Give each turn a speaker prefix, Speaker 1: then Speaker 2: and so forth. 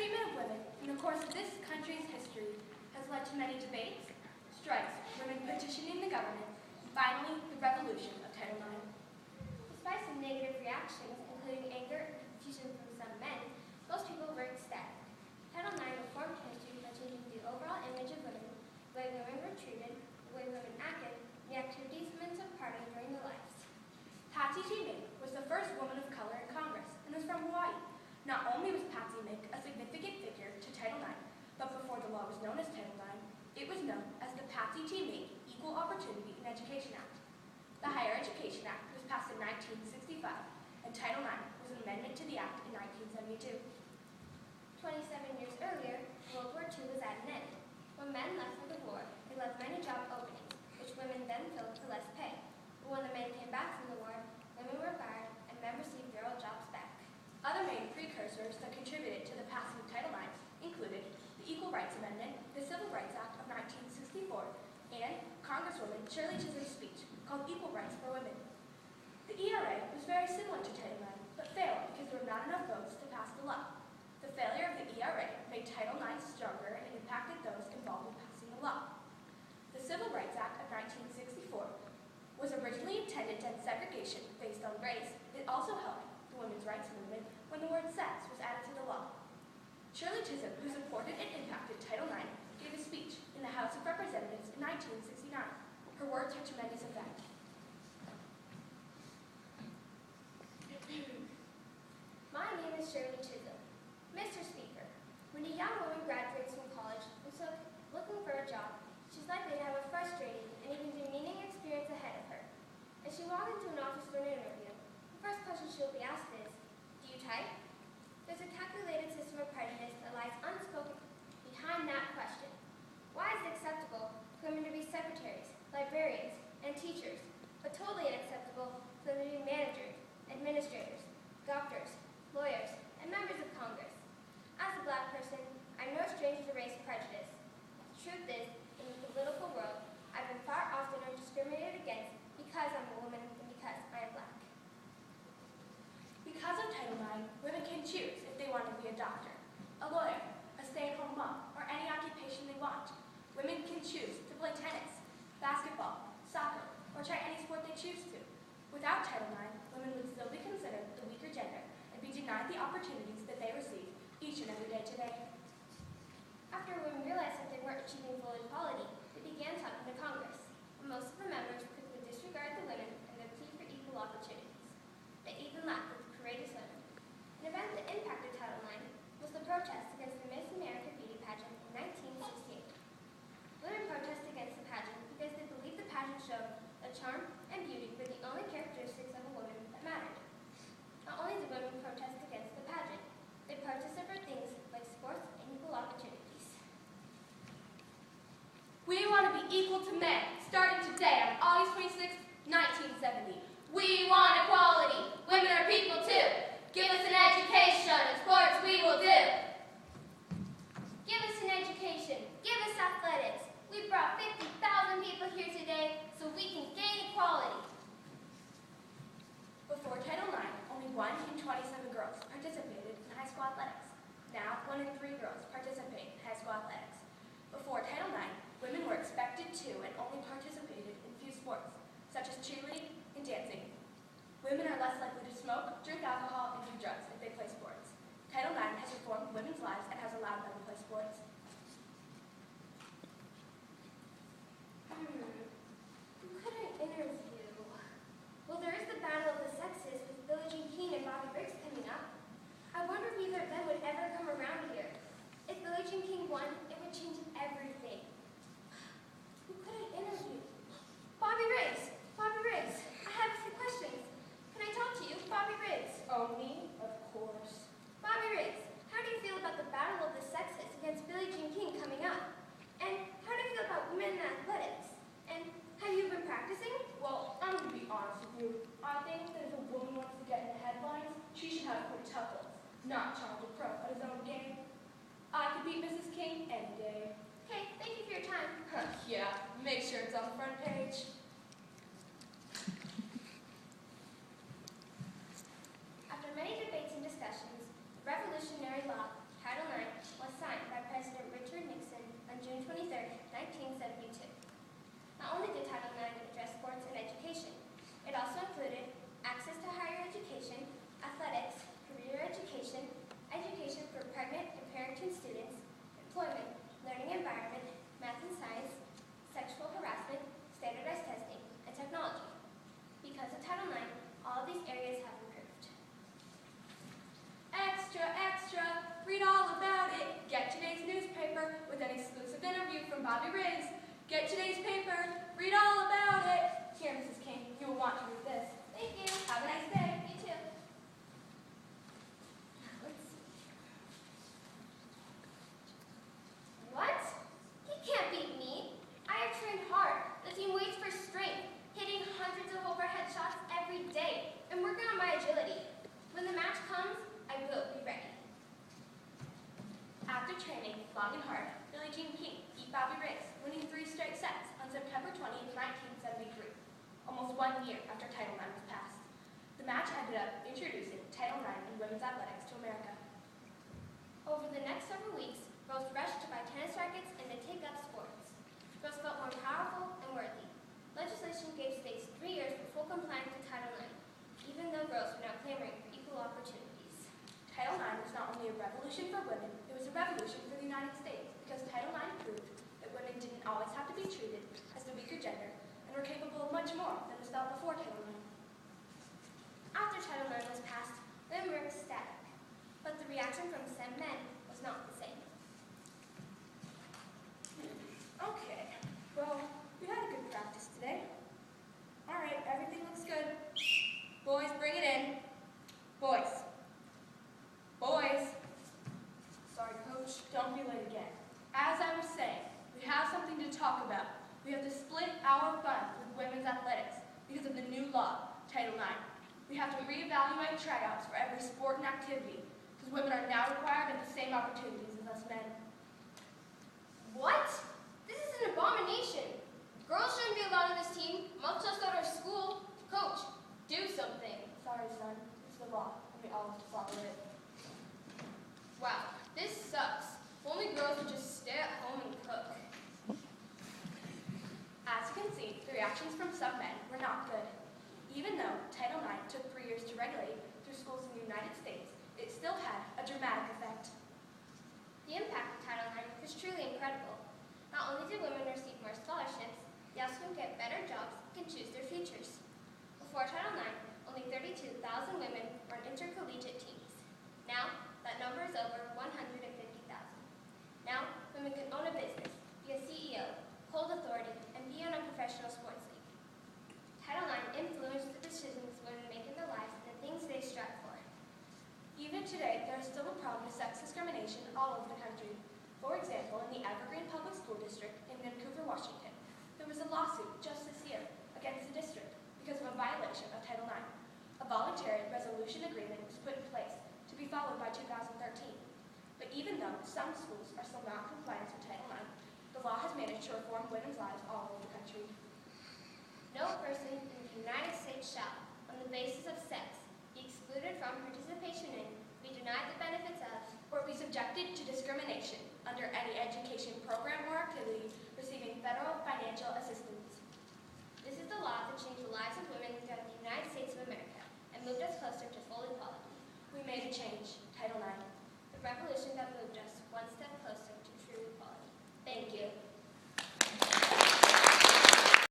Speaker 1: treatment of women in the course of this country's history has led to many debates, strikes, women petitioning the government, and finally, the revolution of Title IX.
Speaker 2: Despite some negative reactions, including anger and confusion from some men, most people were ecstatic. Title IX reformed history by changing the overall image of women, the way women were treated, the way women acted, and the activities women took part in during their lives.
Speaker 1: Patsy Mink was the first woman of color in Congress and was from Hawaii. Not only was Patsy Mink a significant figure to Title IX, but before the law was known as Title IX, it was known as the Patsy T. Mink Equal Opportunity in Education Act. The Higher Education Act was passed in 1965, and Title IX was an amendment to the Act in 1972.
Speaker 2: 27 years earlier, World War II was at an end. When men left for the war, they left many job openings, which women then filled for less pay. But when the men came back from the war, women were fired and men received their old jobs back.
Speaker 1: Other main precursors that contributed to the passing of Title IX included the Equal Rights Amendment, the Civil Rights Act of 1964, and Congresswoman Shirley Chisholm's speech called Equal Rights for Women. The ERA was very similar to Title IX, but failed because there were not enough votes to pass the law. The failure of the ERA made Title IX stronger and impacted those involved in passing the law. The Civil Rights Act of 1964 was originally intended to end segregation based on race. It also helped the women's rights movement when the word sex was added to the law. Shirley Chisholm, who supported and impacted Title IX, gave a speech in the House of Representatives in 1969. Her words had tremendous effect.
Speaker 2: My name is Shirley Chisholm. Mr. Speaker, when a young woman graduates from college and so looking for a job, she's likely to have a frustrating and even demeaning experience ahead of her. As she walks into an office for an interview, the first question she will be asked is, do you type? There's a calculated system of prejudice that lies unspoken behind that question. Why is it acceptable for women to be secretaries, librarians, and teachers, but totally unacceptable for them to be managers, administrators, doctors, lawyers, and members of Congress? As a black person, I'm no stranger to race prejudice. The truth is, in the political world, I've been far oftener discriminated against because I'm a woman than because I am black.
Speaker 1: Because of Title IX, women can choose if they want to be a doctor, a lawyer, a stay-at-home mom, or any occupation they want. Women can choose to play tennis, basketball, soccer, or try any sport they choose to. Without Title IX, women would still be considered the weaker gender and be denied the opportunities that they receive each and every day today.
Speaker 2: After women realized that they weren't achieving full equality, they began talking to Congress. Most of the members quickly disregarded the women and their plea for equal opportunities. They even laughed at the courageous women. An event that impacted Title IX was the protest against the Miss America beauty pageant in 1968. Women protested against the pageant because they believed the pageant showed that charm and beauty were the only characteristics of a woman that mattered. Not only did women protest against the pageant, they protested for things like sports and equal opportunities.
Speaker 1: We want to be equal to men, starting today on August 26, 1970. We want equality. Women are people too. Give us an education and sports we will do.
Speaker 2: Give us an education. Give us athletics. We brought 50,000 people here today so we can gain equality.
Speaker 1: Before Title IX, only 1 in 27 girls participated in high school athletics. Now, 1 in 3 girls participate in high school athletics. Before Title IX, women were expected to and only participated in few sports, such as cheerleading and dancing. Women are less likely to smoke, drink alcohol, and do drugs if they play sports. Title IX has reformed women's lives and has allowed them to play sports.
Speaker 2: Who could I interview? Well, there is the Battle of the Sexes with Billie Jean King and Bobby Riggs coming up. I wonder if either of them would ever come around here. If Billie Jean King won, it would change everything. Who could I interview? Bobby Riggs! Bobby Riggs! I have a few questions. Can I talk to you, Bobby Riggs?
Speaker 1: Oh, me? Of course.
Speaker 2: Bobby Riggs, how do you feel about the Battle of the Sexes against Billie Jean King coming up? And how do you feel about women in athletics? And have you been practicing?
Speaker 1: Well, I'm going to be honest with you. I think that if a woman wants to get in the headlines, she should have quintuplets, not challenge a pro at his own game. I could beat Mrs. King any day.
Speaker 2: Okay, thank you for your time.
Speaker 1: Yeah, make sure it's on the front page.
Speaker 2: After many debates and discussions, the revolutionary law, Title IX,
Speaker 1: Bobby Riggs. Get today's paper. Read all about it. Here, Mrs. King, you will want to read this.
Speaker 2: Thank you.
Speaker 1: Have a nice day.
Speaker 2: You too. Let's see. What? He can't beat me. I have trained hard. The team waits for strength, hitting hundreds of overhead shots every day, and working on my agility. When the match comes, I will be ready.
Speaker 1: After training long and hard, Billie Jean King beat Bobby Riggs, winning 3 straight sets on September 20, 1973, almost 1 year after Title IX was passed. The match ended up introducing Title IX in women's athletics to America.
Speaker 2: Over the next several weeks, girls rushed to buy tennis rackets and to take up sports. Girls felt more powerful and worthy. Legislation gave states 3 years for full compliance with Title IX, even though girls were now clamoring for equal opportunities.
Speaker 1: Title IX was not only a revolution for women, it was a revolution for the United States because Title IX proved that women didn't always have to be treated as the weaker gender and were capable of much more than was felt before Title IX.
Speaker 2: After Title IX was passed, women were ecstatic, but the reaction from some men was not the same.
Speaker 1: Okay, well, we had a good practice today. All right, everything looks good. Boys, bring it in. Boys. Boys. Sorry, Coach, don't be late again. As I was saying, we have something to talk about. We have to split our funds with women's athletics because of the new law, Title IX. We have to reevaluate tryouts for every sport and activity because women are now required of the same opportunities as us men.
Speaker 2: What? This is an abomination. Girls shouldn't be allowed on this team, much less go to school. Coach, do something.
Speaker 1: Sorry, son. It's the law, and we all have to follow it.
Speaker 2: Wow, this sucks. If only girls would just stay at home and cook.
Speaker 1: As you can see, the reactions from some men were not good. Even though Title IX took 3 years to regulate through schools in the United States, it still had a dramatic effect.
Speaker 2: The impact of Title IX was truly incredible. Not only did women receive more scholarships, they also can get better jobs and can choose their futures. Before Title IX, only 32,000 women were in intercollegiate teams. Now, that number is over 150,000. Now, women can own a business, be a CEO, hold authority, and be on a professional sports league. Title IX influenced the decisions women make in their lives and the things they strive for.
Speaker 1: Even today, there is still a problem with sex discrimination all over the country. For example, in the Evergreen Public School District in Vancouver, Washington, there was a lawsuit just this year against the district because of a violation of Title IX. A voluntary resolution agreement was put in place to be followed by 2013. But even though some schools are still not compliant with Title IX, the law has managed to reform women's lives all over the country.
Speaker 2: No person in the United States shall, on the basis of sex, be excluded from participation in, be denied the benefits of,
Speaker 1: or be subjected to discrimination under any education program or activity receiving federal financial assistance.
Speaker 2: This is the law that changed the lives of women throughout the United States of America and moved us closer to full equality.
Speaker 1: We made a change, Title IX.
Speaker 2: The revolution that moved us one step closer to true equality. Thank you.